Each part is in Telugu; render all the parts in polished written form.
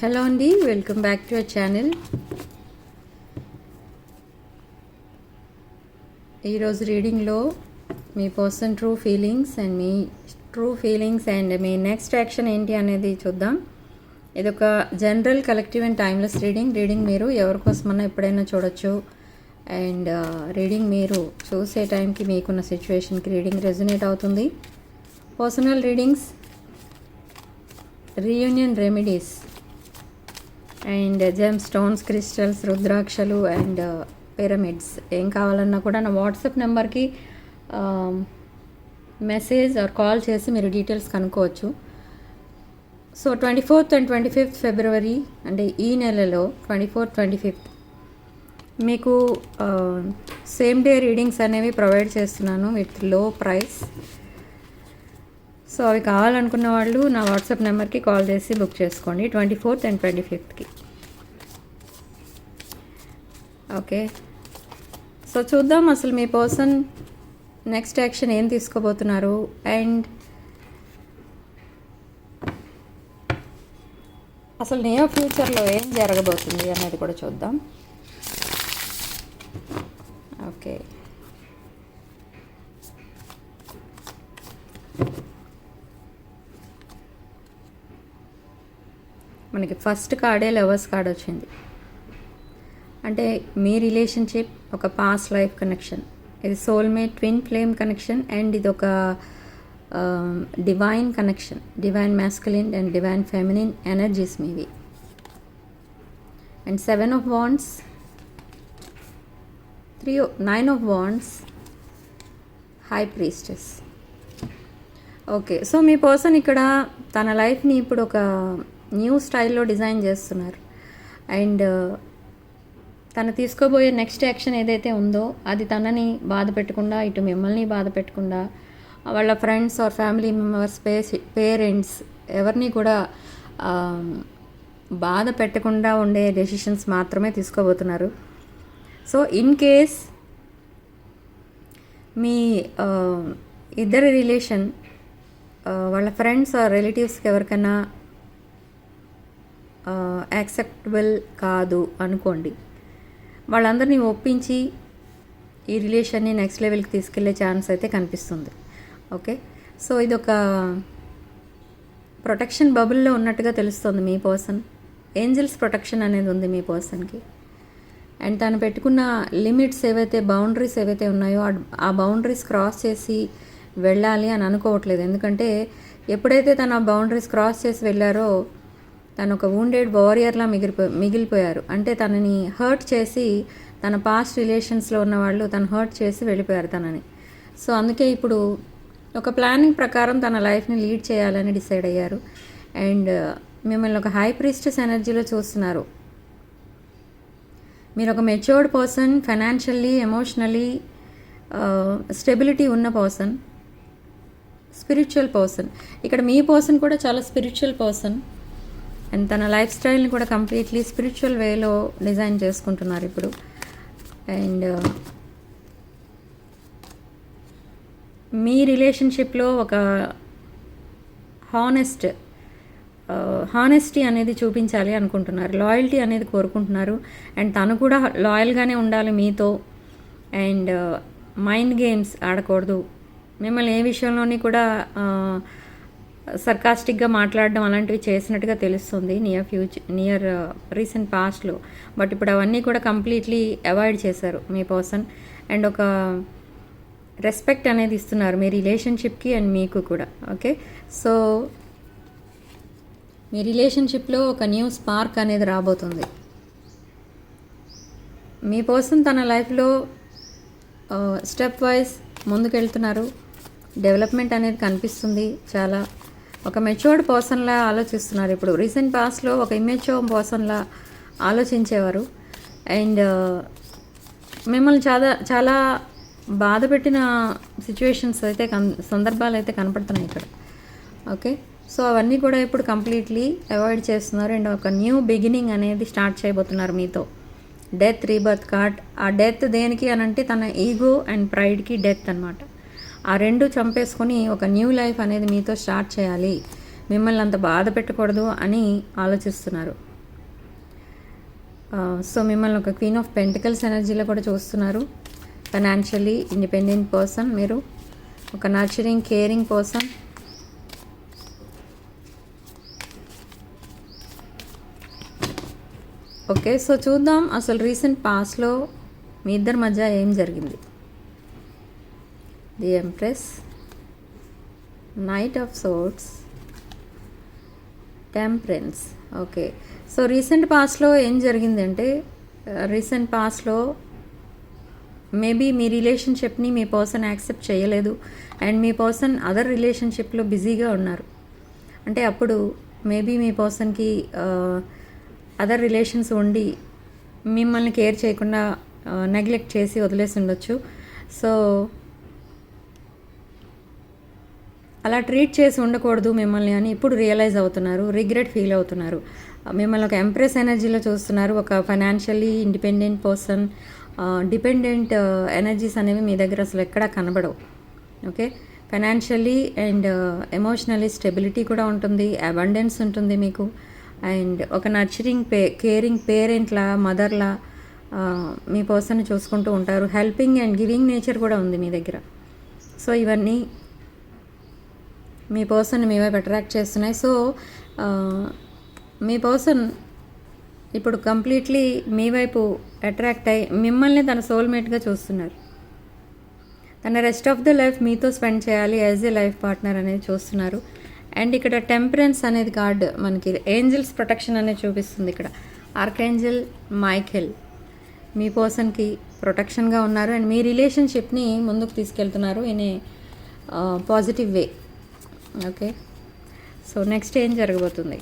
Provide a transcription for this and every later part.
హలో అండి, welcome back to our channel. ఈరోజు రీడింగ్లో మీ పర్సన్ ట్రూ ఫీలింగ్స్ అండ్ మీ నెక్స్ట్ యాక్షన్ ఏంటి అనేది చూద్దాం. ఇదొక general, collective and timeless reading మీరు ఎవరి కోసమన్నా ఎప్పుడైనా చూడొచ్చు. అండ్ రీడింగ్ మీరు చూసే టైంకి మీకున్న సిచ్యువేషన్కి రీడింగ్ రెజొనేట్ అవుతుంది. Personal readings, reunion remedies and gem stones, crystals, రుద్రాక్షలు అండ్ పిరమిడ్స్ ఏం కావాలన్నా కూడా నా వాట్సాప్ నెంబర్కి మెసేజ్ ఆర్ కాల్ చేసి మీరు డీటెయిల్స్ కనుక్కోవచ్చు. సో 24th and 25th ఫిబ్రవరి అంటే ఈ నెలలో 24th, 25th మీకు సేమ్ డే రీడింగ్స్ అనేవి ప్రొవైడ్ చేస్తున్నాను విత్ లో ప్రైస్. సో అవి కావాలనుకున్న వాళ్ళు నా వాట్సాప్ నెంబర్కి కాల్ చేసి బుక్ చేసుకోండి 24th and 25th. Okay, so చూద్దాం అసలు మీ పర్సన్ నెక్స్ట్ యాక్షన్ ఏం తీసుకోబోతున్నారు అండ్ అసలు నియర్ ఫ్యూచర్లో ఏం జరగబోతుంది అనేది కూడా చూద్దాం. ఓకే, మనకి ఫస్ట్ కార్డే లవర్స్ కార్డ్ వచ్చింది. అంటే మీ రిలేషన్షిప్ ఒక పాస్ట్ లైఫ్ కనెక్షన్, ఇది soulmate twin flame connection and ఇది ఒక divine connection, divine masculine and divine feminine energies మీవి. And 7 of Wands, 9 of Wands, High Priestess. Okay, so మీ పర్సన్ ఇక్కడ తన లైఫ్ని ఇప్పుడు ఒక న్యూ స్టైల్లో డిజైన్ చేస్తున్నారు. అండ్ తను తీసుకోబోయే నెక్స్ట్ యాక్షన్ ఏదైతే ఉందో అది తనని బాధ పెట్టకుండా, ఇటు మిమ్మల్ని బాధ పెట్టకుండా, వాళ్ళ friends or family members, parents ఎవరిని కూడా బాధ పెట్టకుండా ఉండే డెసిషన్స్ మాత్రమే తీసుకోబోతున్నారు. సో ఇన్ కేస్ మీ ఇద్దరి రిలేషన్ వాళ్ళ ఫ్రెండ్స్ ఆర్ రిలేటివ్స్కి ఎవరికైనా యాక్సెప్టబుల్ కాదు అనుకోండి, వాళ్ళందరినీ ఒప్పించి ఈ రిలేషన్ని నెక్స్ట్ లెవెల్కి తీసుకెళ్లే ఛాన్స్ అయితే కనిపిస్తుంది. ఓకే, సో ఇది ఒక ప్రొటెక్షన్ బబుల్లో ఉన్నట్టుగా తెలుస్తుంది మీ పర్సన్. ఏంజల్స్ ప్రొటెక్షన్ అనేది ఉంది మీ పర్సన్కి. అండ్ తను పెట్టుకున్న లిమిట్స్ ఏవైతే, బౌండరీస్ ఏవైతే ఉన్నాయో ఆ బౌండరీస్ క్రాస్ చేసి వెళ్ళాలి అని అనుకోవట్లేదు. ఎందుకంటే ఎప్పుడైతే తను ఆ బౌండరీస్ క్రాస్ చేసి వెళ్ళారో తను ఒక వూండెడ్ వారియర్లా మిగిలిపోయారు. అంటే తనని హర్ట్ చేసి, తన పాస్ట్ రిలేషన్స్లో ఉన్న వాళ్ళు తను హర్ట్ చేసి వెళ్ళిపోయారు తనని. సో అందుకే ఇప్పుడు ఒక ప్లానింగ్ ప్రకారం తన లైఫ్ని లీడ్ చేయాలని డిసైడ్ అయ్యారు. అండ్ మిమ్మల్ని ఒక హై ప్రీస్టెస్ ఎనర్జీలో చూస్తున్నారు. మీరు ఒక matured person, financially, emotionally stability ఉన్న పర్సన్, స్పిరిచువల్ పర్సన్. ఇక్కడ మీ పర్సన్ కూడా చాలా స్పిరిచువల్ పర్సన్. అండ్ తన లైఫ్ స్టైల్ని కూడా కంప్లీట్లీ స్పిరిచువల్ వేలో డిజైన్ చేసుకుంటున్నారు ఇప్పుడు. అండ్ మీ రిలేషన్షిప్లో ఒక హానెస్టీ అనేది చూపించాలి అనుకుంటున్నారు, లాయల్టీ అనేది కోరుకుంటున్నారు. అండ్ తను కూడా లాయల్గానే ఉండాలి మీతో. అండ్ మైండ్ గేమ్స్ ఆడకూడదు, మిమ్మల్ని ఏ విషయంలోని కూడా సర్కాస్టిక్గా మాట్లాడడం అలాంటివి చేసినట్టుగా తెలుస్తుంది నియర్ రీసెంట్ పాస్ట్లో. బట్ ఇప్పుడు అవన్నీ కూడా కంప్లీట్లీ అవాయిడ్ చేశారు మీ పర్సన్. అండ్ ఒక రెస్పెక్ట్ అనేది ఇస్తున్నారు మీ రిలేషన్షిప్కి అండ్ మీకు కూడా. ఓకే, సో మీ రిలేషన్షిప్లో ఒక న్యూ స్పార్క్ అనేది రాబోతుంది. మీ పర్సన్ తన లైఫ్లో స్టెప్ వైజ్ ముందుకెళ్తున్నారు. డెవలప్మెంట్ అనేది కనిపిస్తుంది. చాలా ఒక మెచ్యూర్డ్ పర్సన్లా ఆలోచిస్తున్నారు ఇప్పుడు. రీసెంట్ పాస్ట్లో ఒక ఇమ్మెచ్యూర్ పర్సన్లా ఆలోచించేవారు. అండ్ మిమ్మల్ని చాలా బాధ పెట్టిన సిచ్యువేషన్స్ అయితే సందర్భాలు అయితే కనపడుతున్నాయి ఇక్కడ. ఓకే, సో అవన్నీ కూడా ఇప్పుడు కంప్లీట్లీ అవాయిడ్ చేస్తున్నారు. అండ్ ఒక న్యూ బిగినింగ్ అనేది స్టార్ట్ చేయబోతున్నారు మీతో. Death, rebirth card. ఆ డెత్ దేనికి అని అంటే తన ఈగో అండ్ ప్రైడ్కి డెత్ అనమాట. ఆ రెండు చంపేసుకొని ఒక న్యూ లైఫ్ అనేది మీతో స్టార్ట్ చేయాలి, మిమ్మల్ని అంత బాధ పెట్టకూడదు అని ఆలోచిస్తున్నారు. సో మిమ్మల్ని ఒక క్వీన్ ఆఫ్ పెంటికల్స్ ఎనర్జీలో కూడా చూస్తున్నారు. ఫైనాన్షియల్లీ ఇండిపెండెంట్ పర్సన్ మీరు, ఒక nurturing caring person. Okay, so చూద్దాం అసలు రీసెంట్ పాస్ట్లో మీ ఇద్దరి మధ్య ఏం జరిగింది. The empress, knight of swords, temperance. Okay, so recent పాస్ట్లో ఏం జరిగిందంటే, రీసెంట్ పాస్ట్లో మేబీ మీ రిలేషన్షిప్ని మీ పర్సన్ యాక్సెప్ట్ చేయలేదు అండ్ మీ పర్సన్ అదర్ రిలేషన్షిప్లో బిజీగా ఉన్నారు. అంటే అప్పుడు మేబీ మీ పర్సన్కి అదర్ రిలేషన్స్ ఉండి మిమ్మల్ని కేర్ చేయకుండా నెగ్లెక్ట్ చేసి వదిలేసి ఉండొచ్చు. సో అలా ట్రీట్ చేసి ఉండకూడదు మిమ్మల్ని అని ఇప్పుడు రియలైజ్ అవుతున్నారు, రిగ్రెట్ ఫీల్ అవుతున్నారు. మిమ్మల్ని ఒక ఎంప్రెస్ ఎనర్జీలో చూస్తున్నారు, ఒక financially independent person. Dependent energies అనేవి మీ దగ్గర అసలు ఎక్కడా కనబడవు. Okay, financially and emotionally stability కూడా ఉంటుంది, అబండెన్స్ ఉంటుంది మీకు. అండ్ ఒక నర్చరింగ్ కేరింగ్ పేరెంట్లా, మదర్లా మీ పర్సన్ని చూసుకుంటూ ఉంటారు. హెల్పింగ్ అండ్ గివింగ్ నేచర్ కూడా ఉంది మీ దగ్గర. సో ఇవన్నీ మీ పర్సన్ మీ వైపు అట్రాక్ట్ చేస్తున్నాయి. సో మీ పర్సన్ ఇప్పుడు కంప్లీట్లీ మీ వైపు అట్రాక్ట్ అయ్యి మిమ్మల్ని తన సోల్మేట్గా చూస్తున్నారు. తన రెస్ట్ ఆఫ్ ద లైఫ్ మీతో స్పెండ్ చేయాలి యాజ్ ఏ లైఫ్ పార్ట్నర్ అనేది చూస్తున్నారు. అండ్ ఇక్కడ టెంపరెన్స్ అనేది కార్డ్ మనకి ఏంజల్స్ ప్రొటెక్షన్ అనేది చూపిస్తుంది. ఇక్కడ ఆర్కేంజల్ మైఖేల్ మీ పర్సన్కి ప్రొటెక్షన్గా ఉన్నారు అండ్ మీ రిలేషన్షిప్ని ముందుకు తీసుకెళ్తున్నారు in a positive way. Okay, so next ఏం జరగబోతుంది?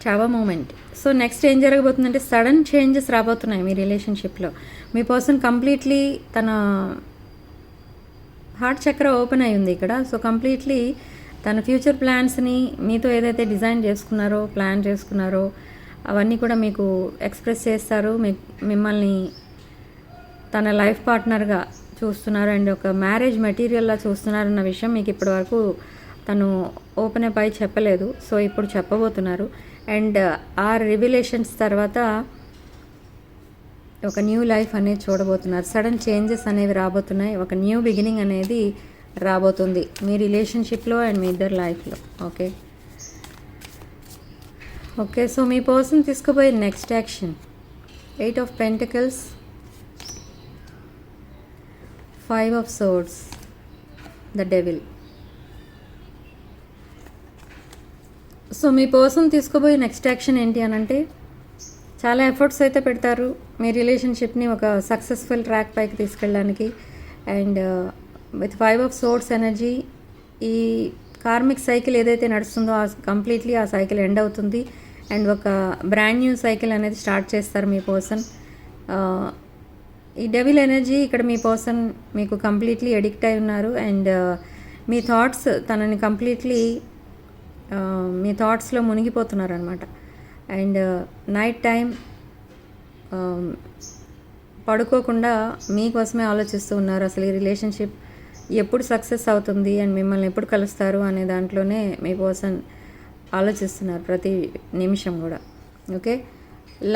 చావా మూమెంట్. సో నెక్స్ట్ ఏం జరగబోతుందంటే సడన్ చేంజెస్ రాబోతున్నాయి మీ రిలేషన్షిప్లో. మీ పర్సన్ కంప్లీట్లీ తన హార్ట్ చక్ర ఓపెన్ అయి ఉంది ఇక్కడ. సో కంప్లీట్లీ తన ఫ్యూచర్ ప్లాన్స్ని మీతో ఏదైతే డిజైన్ చేసుకున్నారో, ప్లాన్ చేసుకున్నారో అవన్నీ కూడా మీకు ఎక్స్ప్రెస్ చేస్తారు. మిమ్మల్ని తన లైఫ్ పార్ట్నర్గా చూస్తున్నారు అండ్ ఒక మ్యారేజ్ మెటీరియల్లా చూస్తున్నారన్న విషయం మీకు ఇప్పటి వరకు తను ఓపెన్ అప్ అయి చెప్పలేదు. సో ఇప్పుడు చెప్పబోతున్నారు. అండ్ ఆ రివిలేషన్స్ తర్వాత ఒక న్యూ లైఫ్ అనేది చూడబోతున్నారు. సడన్ చేంజెస్ అనేవి రాబోతున్నాయి. ఒక న్యూ బిగినింగ్ అనేది రాబోతుంది మీ రిలేషన్షిప్లో అండ్ మీ ఇద్దరు లైఫ్లో. ఓకే ఓకే, సో మీ పర్సన్ తీసుకుపోయే next action, 8 of pentacles, 5 of swords, the devil. So మీ పర్సన్ తీసుకోబోయే నెక్స్ట్ యాక్షన్ ఏంటి అని అంటే, చాలా ఎఫర్ట్స్ అయితే పెడతారు మీ రిలేషన్షిప్ని ఒక సక్సెస్ఫుల్ ట్రాక్ పైకి తీసుకెళ్ళడానికి. And with 5 of swords energy ఈ కార్మిక్ సైకిల్ ఏదైతే నడుస్తుందో కంప్లీట్లీ ఆ సైకిల్ ఎండ్ అవుతుంది అండ్ ఒక బ్రాండ్ న్యూ సైకిల్ అనేది స్టార్ట్ చేస్తారు మీ పర్సన్. ఈ డెవిల్ ఎనర్జీ ఇక్కడ మీ పర్సన్ మీకు కంప్లీట్లీ అడిక్ట్ అయి ఉన్నారు అండ్ మీ థాట్స్ తనని కంప్లీట్లీ మీ థాట్స్లో మునిగిపోతున్నారు అనమాట. అండ్ నైట్ టైం పడుకోకుండా మీకోసమే ఆలోచిస్తూ ఉన్నారు. అసలు ఈ రిలేషన్షిప్ ఎప్పుడు సక్సెస్ అవుతుంది అండ్ మిమ్మల్ని ఎప్పుడు కలుస్తారు అనే దాంట్లోనే మీ పర్సన్ ఆలోచిస్తున్నారు ప్రతి నిమిషం కూడా. Okay,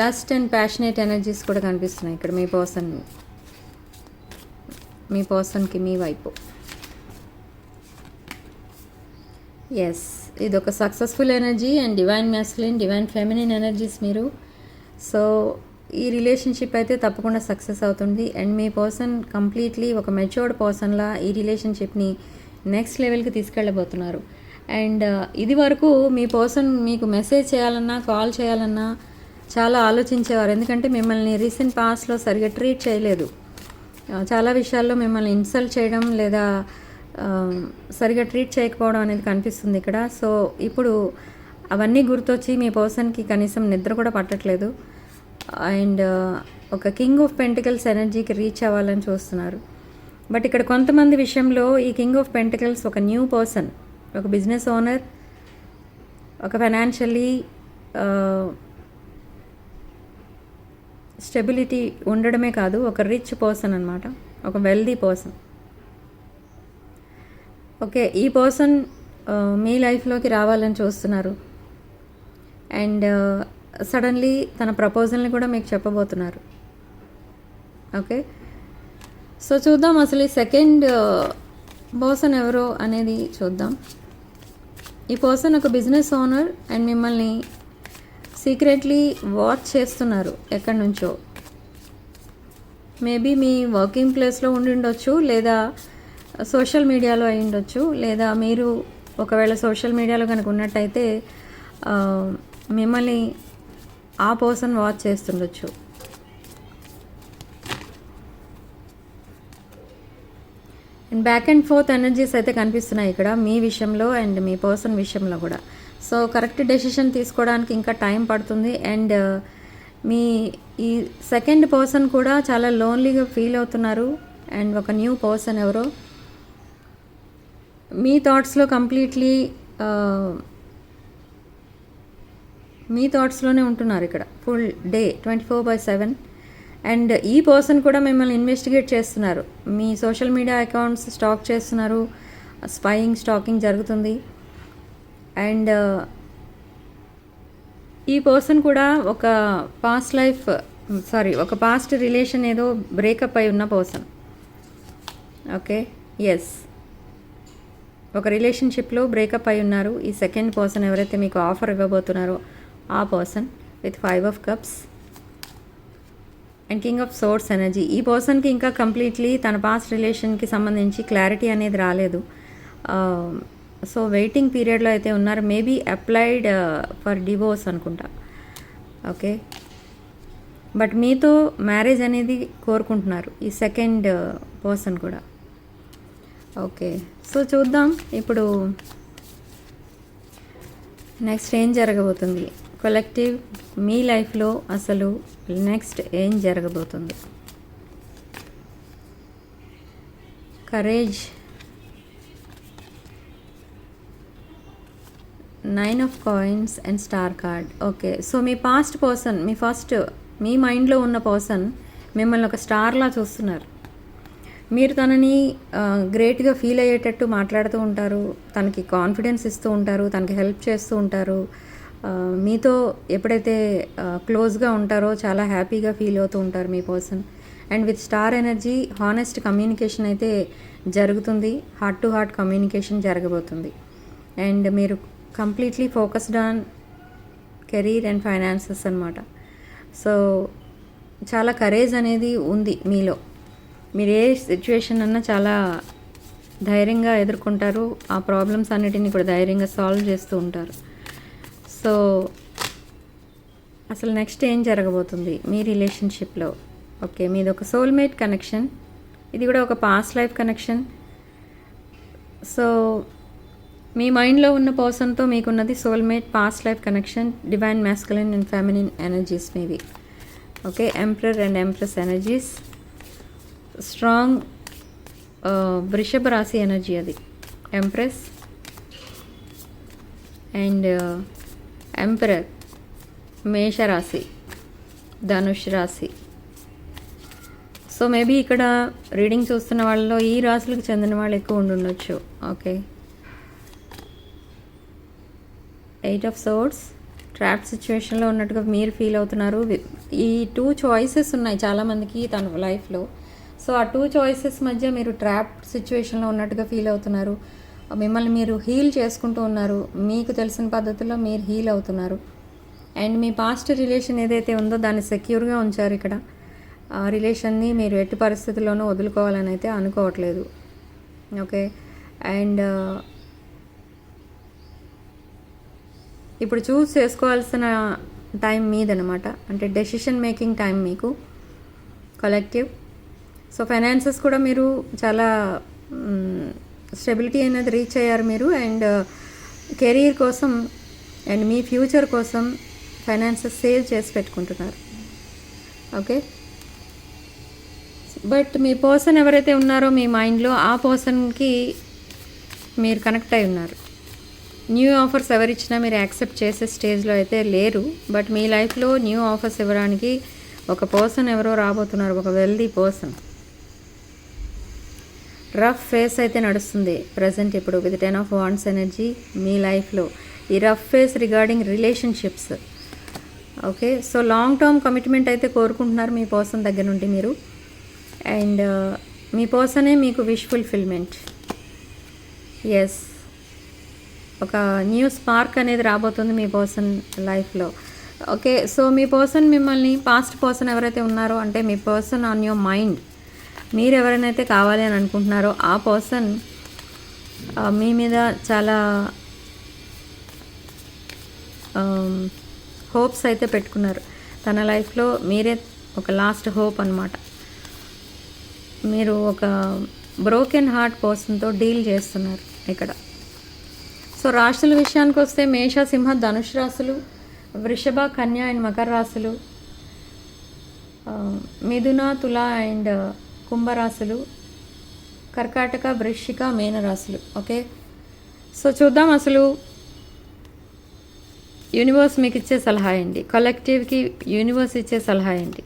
lust and passionate energies కూడా కనిపిస్తున్నాయి ఇక్కడ మీ పర్సన్కి మీ వైపు. ఎస్, ఇది ఒక successful energy and divine masculine, divine feminine energies మీరు. సో ఈ రిలేషన్షిప్ అయితే తప్పకుండా సక్సెస్ అవుతుంది అండ్ మీ పర్సన్ కంప్లీట్లీ ఒక మెచ్యూర్డ్ పర్సన్లా ఈ రిలేషన్షిప్ని నెక్స్ట్ లెవెల్కి తీసుకెళ్ళబోతున్నారు. అండ్ ఇది వరకు మీ పర్సన్ మీకు మెసేజ్ చేయాలన్నా, కాల్ చేయాలన్నా చాలా ఆలోచించేవారు. ఎందుకంటే మిమ్మల్ని రీసెంట్ పాస్ట్లో సరిగ్గా ట్రీట్ చేయలేదు. చాలా విషయాల్లో మిమ్మల్ని ఇన్సల్ట్ చేయడం లేదా సరిగా ట్రీట్ చేయకపోవడం అనేది కనిపిస్తుంది ఇక్కడ. సో ఇప్పుడు అవన్నీ గుర్తొచ్చి మీ పర్సన్కి కనీసం నిద్ర కూడా పట్టట్లేదు అండ్ ఒక కింగ్ ఆఫ్ పెంటికల్స్ ఎనర్జీకి రీచ్ అవ్వాలని చూస్తున్నారు. బట్ ఇక్కడ కొంతమంది విషయంలో ఈ కింగ్ ఆఫ్ పెంటికల్స్ ఒక న్యూ పర్సన్, ఒక బిజినెస్ ఓనర్, ఒక ఫైనాన్షియల్లీ స్టెబిలిటీ ఉండడమే కాదు, ఒక రిచ్ పర్సన్ అనమాట, ఒక వెల్దీ పర్సన్. ఓకే, ఈ పర్సన్ మీ లైఫ్లోకి రావాలని చూస్తున్నారు. అండ్ సడన్లీ తన ప్రపోజల్ని కూడా మీకు చెప్పబోతున్నారు. ఓకే, సో చూద్దాం అసలు ఈ సెకండ్ పర్సన్ ఎవరో అనేది చూద్దాం. ఈ పర్సన్ ఒక బిజినెస్ ఓనర్ అండ్ మిమ్మల్ని సీక్రెట్లీ వాచ్ చేస్తున్నారు ఎక్కడి నుంచో. మేబీ మీ వర్కింగ్ ప్లేస్లో ఉండి ఉండొచ్చు, లేదా సోషల్ మీడియాలో అయి ఉండొచ్చు, లేదా మీరు ఒకవేళ సోషల్ మీడియాలో కనుక ఉన్నట్టయితే మిమ్మల్ని ఆ పర్సన్ వాచ్ చేస్తుండొచ్చు. And back and forth energies అయితే కనిపిస్తున్నాయి ఇక్కడ మీ విషయంలో అండ్ మీ పర్సన్ విషయంలో కూడా. సో కరెక్ట్ డెసిషన్ తీసుకోవడానికి ఇంకా టైం పడుతుంది. అండ్ మీ ఈ సెకండ్ పర్సన్ కూడా చాలా లోన్లీగా ఫీల్ అవుతున్నారు. అండ్ ఒక న్యూ పర్సన్ ఎవరో మీ థాట్స్లో కంప్లీట్లీ మీ థాట్స్లోనే ఉంటున్నారు ఇక్కడ ఫుల్ డే 24/7. అండ్ ఈ పర్సన్ కూడా మిమ్మల్ని ఇన్వెస్టిగేట్ చేస్తున్నారు. మీ సోషల్ మీడియా అకౌంట్స్ స్టాక్ చేస్తున్నారు, స్టాకింగ్ జరుగుతుంది. అండ్ ఈ పర్సన్ కూడా ఒక పాస్ట్ రిలేషన్ ఏదో బ్రేకప్ అయి ఉన్న పర్సన్. ఓకే, ఎస్, ఒక రిలేషన్షిప్లో బ్రేకప్ అయి ఉన్నారు. ఈ సెకండ్ పర్సన్ ఎవరైతే మీకు ఆఫర్ ఇవ్వబోతున్నారో ఆ person with 5 of Cups and king of swords energy. ఈ పర్సన్కి ఇంకా కంప్లీట్లీ తన పాస్ట్ రిలేషన్కి సంబంధించి క్లారిటీ అనేది రాలేదు. సో వెయిటింగ్ పీరియడ్లో అయితే ఉన్నారు. మేబీ అప్లైడ్ ఫర్ డివోర్స్ అనుకుంటా. ఓకే, బట్ మీతో మ్యారేజ్ అనేది కోరుకుంటున్నారు ఈ సెకండ్ పర్సన్ కూడా. ఓకే, సో చూద్దాం ఇప్పుడు నెక్స్ట్ ఏం జరగబోతుంది. కలెక్టివ్ మీ లైఫ్లో అసలు నెక్స్ట్ ఏం జరగబోతుంది. Courage, 9 of Coins and star card. Okay, so మీ పాస్ట్ పర్సన్, మీ మైండ్లో ఉన్న పర్సన్ మిమ్మల్ని ఒక స్టార్లా చూస్తున్నారు. మీరు తనని గ్రేట్గా ఫీల్ అయ్యేటట్టు మాట్లాడుతూ ఉంటారు, తనకి కాన్ఫిడెన్స్ ఇస్తూ ఉంటారు, తనకి హెల్ప్ చేస్తూ ఉంటారు. మీతో ఎప్పుడైతే క్లోజ్గా ఉంటారో చాలా హ్యాపీగా ఫీల్ అవుతూ ఉంటారు మీ person. And with star energy honest communication అయితే జరుగుతుంది, హార్ట్ టు హార్ట్ కమ్యూనికేషన్ జరగబోతుంది. అండ్ మీరు completely focused on career and finances అనమాట. సో చాలా కరేజ్ అనేది ఉంది మీలో. మీరు ఏ సిచ్యువేషన్ అన్నా చాలా ధైర్యంగా ఎదుర్కొంటారు, ఆ ప్రాబ్లమ్స్ అన్నిటిని కూడా ధైర్యంగా సాల్వ్ చేస్తూ ఉంటారు. సో అసలు నెక్స్ట్ ఏం జరగబోతుంది మీ రిలేషన్షిప్లో. ఓకే, మీది ఒక సోల్మేట్ కనెక్షన్, ఇది కూడా ఒక పాస్ట్ లైఫ్ కనెక్షన్. సో మీ మైండ్లో ఉన్న పర్సన్తో మీకున్నది soulmate past life connection, divine masculine and feminine energies maybe. Okay, emperor and empress energies, strong వృషభ రాశి ఎనర్జీ అది ఎంప్రెస్. అండ్ ఎంపరర్ మేషరాశి, ధనుష్ రాశి. సో మేబీ ఇక్కడ రీడింగ్ చూస్తున్న వాళ్ళలో ఈ రాశులకు చెందిన వాళ్ళు ఎక్కువ ఉండొచ్చు. ఓకే, 8 of Swords, ట్రాప్ సిచ్యువేషన్లో ఉన్నట్టుగా మీరు ఫీల్ అవుతున్నారు. ఈ 2 చాయిసెస్ ఉన్నాయి చాలామందికి తన లైఫ్లో. సో ఆ 2 చాయిసెస్ మధ్య మీరు ట్రాప్ సిచ్యువేషన్లో ఉన్నట్టుగా ఫీల్ అవుతున్నారు. మిమ్మల్ని మీరు హీల్ చేసుకుంటూ ఉన్నారు, మీకు తెలిసిన పద్ధతిలో మీరు హీల్ అవుతున్నారు. అండ్ మీ పాస్ట్ రిలేషన్ ఏదైతే ఉందో దాన్ని సెక్యూర్గా ఉంచారు ఇక్కడ. ఆ రిలేషన్ని మీరు ఎట్టి పరిస్థితుల్లోనూ వదులుకోవాలని అయితే అనుకోవట్లేదు. ఓకే, అండ్ ఇప్పుడు చూస్ చేసుకోవాల్సిన టైం మీదనమాట, అంటే డెసిషన్ మేకింగ్ టైం మీకు కలెక్టివ్. సో ఫైనాన్సెస్ కూడా మీరు చాలా స్టెబిలిటీ అనేది రీచ్ అయ్యారు మీరు. అండ్ కెరీర్ కోసం అండ్ మీ ఫ్యూచర్ కోసం ఫైనాన్సెస్ సేవ్ చేసి పెట్టుకుంటున్నారు. ఓకే, బట్ మీ పర్సన్ ఎవరైతే ఉన్నారో మీ మైండ్లో ఆ పర్సన్కి మీరు కనెక్ట్ అయి ఉన్నారు. న్యూ ఆఫర్స్ ఎవరిచ్చినా మీరు యాక్సెప్ట్ చేసే స్టేజ్లో అయితే లేరు. బట్ మీ లైఫ్లో న్యూ ఆఫర్స్ ఇవ్వడానికి ఒక పర్సన్ ఎవరో రాబోతున్నారు, ఒక వెల్దీ పర్సన్. రఫ్ ఫేస్ అయితే నడుస్తుంది ప్రజెంట్ ఇప్పుడు విత్ 10 ఆఫ్ వాండ్స్ ఎనర్జీ మీ లైఫ్లో. ఈ rough face regarding relationships. Okay, so long term commitment అయితే కోరుకుంటున్నారు మీ పర్సన్ దగ్గర నుండి మీరు. అండ్ మీ పర్సనే మీకు విష్ ఫుల్ఫిల్మెంట్. ఎస్, ఒక న్యూ స్పార్క్ అనేది రాబోతుంది మీ పర్సన్ లైఫ్లో. ఓకే, సో మీ పర్సన్ మిమ్మల్ని, పాస్ట్ పర్సన్ ఎవరైతే ఉన్నారో, అంటే మీ పర్సన్ ఆన్ యువర్ మైండ్, మీరు ఎవరైనా కావాలి అని అనుకుంటున్నారో ఆ పర్సన్ మీ మీద చాలా హోప్స్ అయితే పెట్టుకున్నారు. తన లైఫ్లో మీరే ఒక లాస్ట్ హోప్ అన్నమాట. మీరు ఒక బ్రోకెన్ హార్ట్ పర్సన్తో డీల్ చేస్తున్నారు ఇక్కడ. సో రాశుల విషయానికి వస్తే మేష, సింహ, ధనుష్ రాశులు, వృషభ, కన్య అండ్ మకర రాశులు, మిథున, తుల అండ్ కుంభరాశులు, కర్కాటక, వృశ్చిక, మీన రాశులు. ఓకే, సో చూద్దాం అసలు యూనివర్స్ మీకు ఇచ్చే సలహా ఏంటి, కలెక్టివ్కి యూనివర్స్ ఇచ్చే సలహా ఏంటి.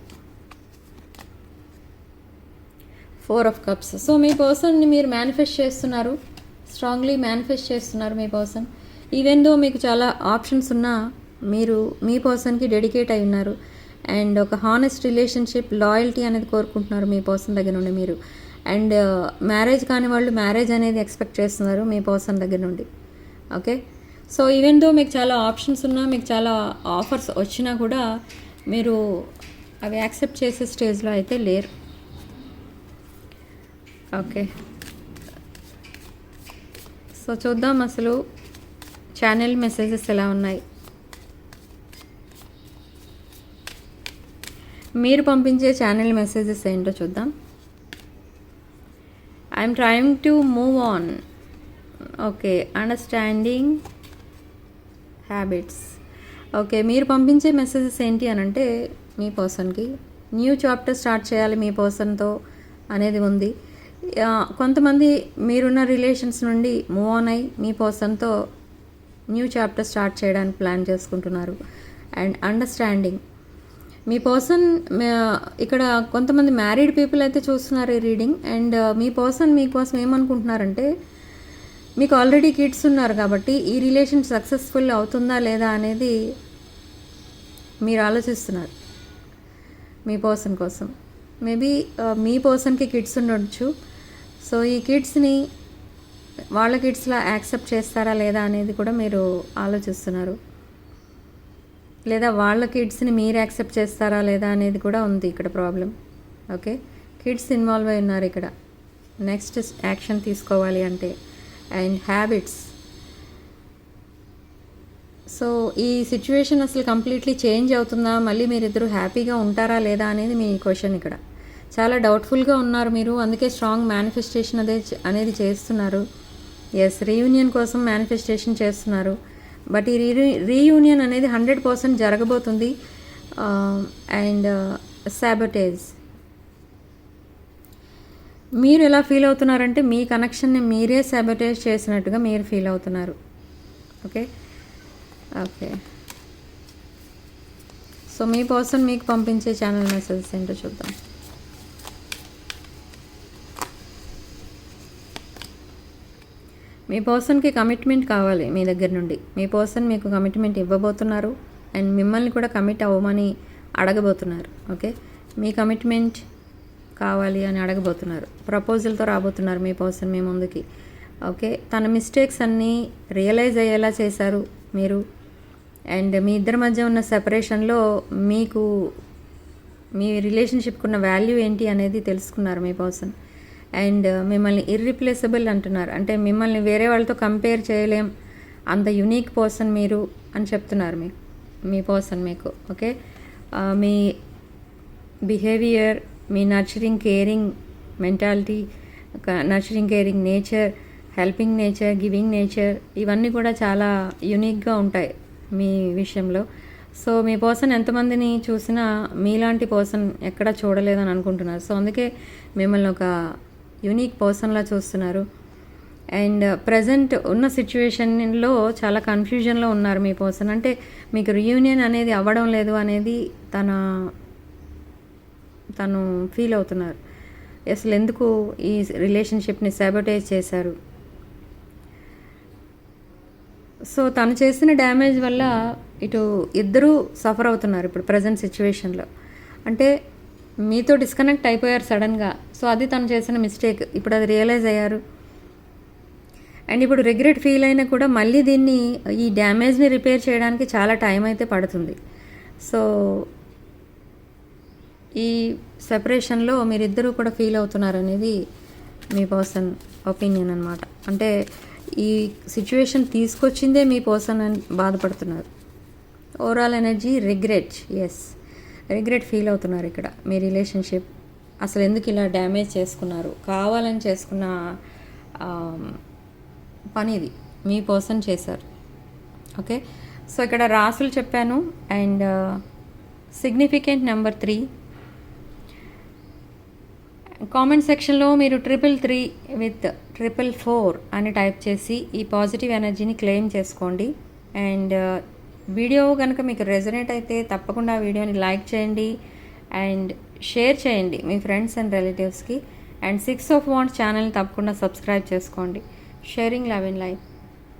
4 ఆఫ్ కప్స్. సో మీ పర్సన్ని మీరు మేనిఫెస్ట్ చేస్తున్నారు, స్ట్రాంగ్లీ మేనిఫెస్ట్ చేస్తున్నారు మీ పర్సన్. ఈవెన్ దో మీకు చాలా ఆప్షన్స్ ఉన్నా మీరు మీ పర్సన్కి డెడికేట్ అయి ఉన్నారు. అండ్ ఒక హానెస్ట్ రిలేషన్షిప్, లాయల్టీ అనేది కోరుకుంటున్నారు మీ పర్సన్ దగ్గర నుండి మీరు. అండ్ మ్యారేజ్ కాని వాళ్ళు మ్యారేజ్ అనేది ఎక్స్పెక్ట్ చేస్తున్నారు మీ పర్సన్ దగ్గర నుండి. ఓకే, సో ఈవెన్ దో మీకు చాలా ఆప్షన్స్ ఉన్నా, మీకు చాలా ఆఫర్స్ వచ్చినా కూడా మీరు అవి యాక్సెప్ట్ చేసే స్టేజ్లో అయితే లేరు. ఓకే, సో చూద్దాం అసలు ఛానల్ మెసేజెస్ ఎలా ఉన్నాయి. మీరు పంపించే ఛానల్ మెసేజెస్ ఏంటో చూద్దాం. I'm trying to move on. Okay, understanding habits. Okay, మీరు పంపించే మెసేజెస్ ఏంటి అని అంటే మీ పర్సన్కి న్యూ చాప్టర్ స్టార్ట్ చేయాలి మీ పర్సన్తో అనేది ఉంది. కొంతమంది మీరున్న రిలేషన్స్ నుండి మూవ్ ఆన్ అయ్యి మీ పర్సన్తో న్యూ చాప్టర్ స్టార్ట్ చేయడానికి ప్లాన్ చేసుకుంటున్నారు. అండ్ అండర్స్టాండింగ్ మీ పర్సన్, ఇక్కడ కొంతమంది మ్యారీడ్ పీపుల్ అయితే చూస్తున్నారు ఈ రీడింగ్. అండ్ మీ పర్సన్ మీకోసం ఏమనుకుంటున్నారంటే, మీకు ఆల్రెడీ కిడ్స్ ఉన్నారు కాబట్టి ఈ రిలేషన్ సక్సెస్ఫుల్ అవుతుందా లేదా అనేది మీరు ఆలోచిస్తున్నారు మీ పర్సన్ కోసం. మేబీ మీ పర్సన్కి కిడ్స్ ఉండొచ్చు. సో ఈ కిడ్స్ని వాళ్ళ కిడ్స్లా యాక్సెప్ట్ చేస్తారా లేదా అనేది కూడా మీరు ఆలోచిస్తున్నారు. లేదా వాళ్ళ కిడ్స్ని మీరు యాక్సెప్ట్ చేస్తారా లేదా అనేది కూడా ఉంది ఇక్కడ ప్రాబ్లం. ఓకే, కిడ్స్ ఇన్వాల్వ్ అయి ఉన్నారు ఇక్కడ నెక్స్ట్ యాక్షన్ తీసుకోవాలి అంటే. And habits. సో ఈ సిచ్యువేషన్ అసలు కంప్లీట్లీ చేంజ్ అవుతుందా, మళ్ళీ మీరిద్దరూ హ్యాపీగా ఉంటారా లేదా అనేది మీ క్వశ్చన్. ఇక్కడ చాలా డౌట్ఫుల్గా ఉన్నారు మీరు, అందుకే స్ట్రాంగ్ మేనిఫెస్టేషన్ అనేది చేస్తున్నారు. ఎస్, రీయూనియన్ కోసం మేనిఫెస్టేషన్ చేస్తున్నారు. బట్ ఈ రీయూనియన్ అనేది 100% జరగబోతుంది. And sabotage. మీరు ఎలా ఫీల్ అవుతున్నారంటే మీ కనెక్షన్ని మీరే సాబోటేజ్ చేసినట్టుగా మీరు ఫీల్ అవుతున్నారు. ఓకే ఓకే, సో మీ పర్సన్ మీకు పంపించే ఛానల్ మెసేజెస్ ఏంటో చూద్దాం. మీ పర్సన్కి కమిట్మెంట్ కావాలి మీ దగ్గర నుండి. మీ పర్సన్ మీకు కమిట్మెంట్ ఇవ్వబోతున్నారు అండ్ మిమ్మల్ని కూడా కమిట్ అవ్వమని అడగబోతున్నారు. ఓకే, మీ కమిట్మెంట్ కావాలి అని అడగబోతున్నారు. ప్రపోజల్తో రాబోతున్నారు మీ పర్సన్ మీ ముందుకి. ఓకే, తన మిస్టేక్స్ అన్నీ రియలైజ్ అయ్యేలా చేశారు మీరు. అండ్ మీ ఇద్దరి మధ్య ఉన్న సెపరేషన్లో మీకు మీ రిలేషన్షిప్కి ఉన్న వాల్యూ ఏంటి అనేది తెలుసుకున్నారు మీ పర్సన్. అండ్ మిమ్మల్ని ఇర్రిప్లేసబుల్ అంటున్నారు, అంటే మిమ్మల్ని వేరే వాళ్ళతో కంపేర్ చేయలేం, అంత యునీక్ పర్సన్ మీరు అని చెప్తున్నారు మీ పర్సన్ మీకు. ఓకే, మీ బిహేవియర్, మీ nurturing caring mentality, nurturing caring nature, helping nature, giving nature, ఇవన్నీ కూడా చాలా యునీక్గా ఉంటాయి మీ విషయంలో. సో మీ పర్సన్ ఎంతమందిని చూసినా మీలాంటి పర్సన్ ఎక్కడా చూడలేదని అనుకుంటున్నారు. సో అందుకే మిమ్మల్ని ఒక యూనిక్ పర్సన్లా చూస్తున్నారు. అండ్ ప్రజెంట్ ఉన్న సిచ్యువేషన్లో చాలా కన్ఫ్యూజన్లో ఉన్నారు మీ పర్సన్. అంటే మీకు రియూనియన్ అనేది అవ్వడం లేదు అనేది తను ఫీల్ అవుతున్నారు. అసలు ఎందుకు ఈ రిలేషన్షిప్ని సాబోటేజ్ చేశారు. సో తను చేసిన డ్యామేజ్ వల్ల ఇటు ఇద్దరూ సఫర్ అవుతున్నారు ఇప్పుడు ప్రజెంట్ సిచ్యువేషన్లో. అంటే మీతో డిస్కనెక్ట్ అయిపోయారు సడన్గా. సో అది తను చేసిన మిస్టేక్. ఇప్పుడు అది రియలైజ్ అయ్యారు. అండ్ ఇప్పుడు రిగ్రెట్ ఫీల్ అయినా కూడా మళ్ళీ దీన్ని ఈ డ్యామేజ్ని రిపేర్ చేయడానికి చాలా టైం అయితే పడుతుంది. సో ఈ సెపరేషన్లో మీరిద్దరూ కూడా ఫీల్ అవుతున్నారు అనేది మీ పర్సన్ ఒపీనియన్ అనమాట. అంటే ఈ సిచ్యువేషన్ తీసుకొచ్చిందే మీ పర్సన్ అని బాధపడుతున్నారు. Overall energy regret. Yes, regret feel అవుతున్నారు ఇక్కడ. మీ రిలేషన్షిప్ అసలు ఎందుకు ఇలా డ్యామేజ్ చేసుకున్నారు, కావాలని చేసుకున్న పని ఇది మీ పర్సన్ చేశారు. ఓకే, సో ఇక్కడ రాసులు చెప్పాను. And significant number 3. కామెంట్ సెక్షన్లో మీరు 333 విత్ 444 అని టైప్ చేసి ఈ పాజిటివ్ ఎనర్జీని క్లెయిమ్ చేసుకోండి. అండ్ వీడియో కనుక మీకు రెజొనేట్ అయితే తప్పకుండా వీడియోని లైక్ చేయండి అండ్ షేర్ చేయండి మీ ఫ్రెండ్స్ అండ్ రిలేటివ్స్కి. అండ్ 6 of Wands ఛానల్ని తప్పకుండా సబ్స్క్రైబ్ చేసుకోండి. Sharing love in life.